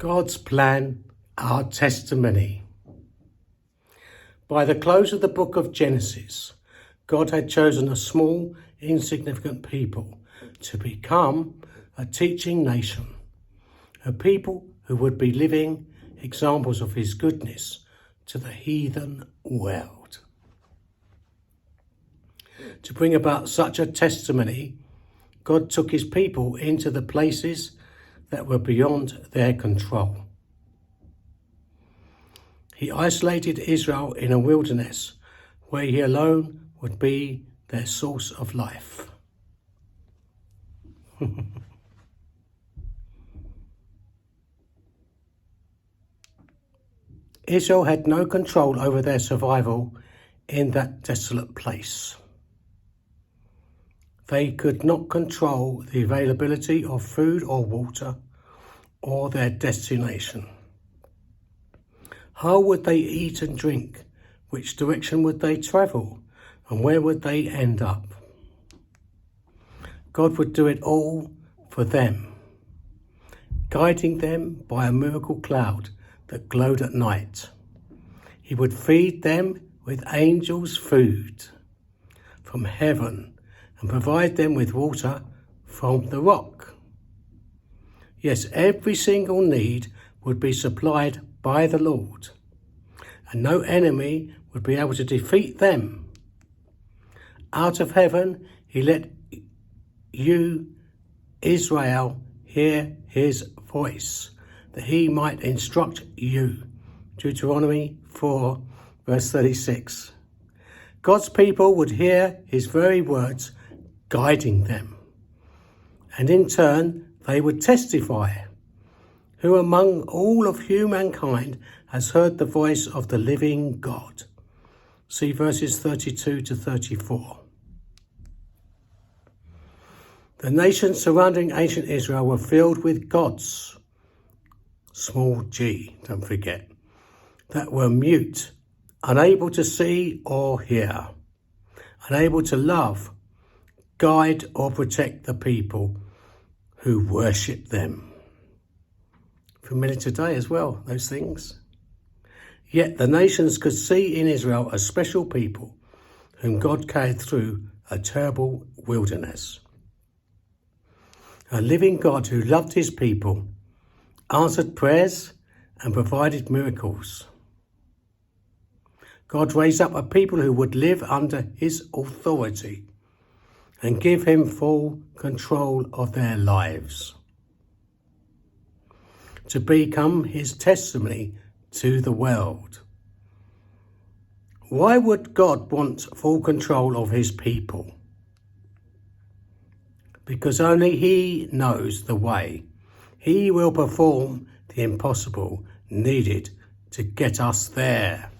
God's plan, our testimony. By the close of the book of Genesis, God had chosen a small, insignificant people to become a teaching nation, a people who would be living examples of his goodness to the heathen world. To bring about such a testimony, God took his people into the places that were beyond their control. He isolated Israel in a wilderness where he alone would be their source of life. Israel had no control over their survival in that desolate place. They could not control the availability of food or water or their destination. How would they eat and drink? Which direction would they travel? And where would they end up? God would do it all for them, guiding them by a miracle cloud that glowed at night. He would feed them with angels' food from heaven and provide them with water from the rock. Yes, every single need would be supplied by the Lord, and no enemy would be able to defeat them. Out of heaven, he let you, Israel, hear his voice, that he might instruct you. Deuteronomy 4, verse 36. God's people would hear his very words guiding them, and in turn they would testify. Who among all of humankind has heard the voice of the living God? See verses 32 to 34. The nations surrounding ancient Israel were filled with gods, small g, don't forget, that were mute, unable to see or hear, unable to love, guide or protect the people who worship them. Familiar today as well, those things. Yet the nations could see in Israel a special people whom God carried through a terrible wilderness. A living God who loved his people, answered prayers and provided miracles. God raised up a people who would live under his authority and give him full control of their lives, to become his testimony to the world. Why would God want full control of his people? Because only he knows the way. He will perform the impossible needed to get us there.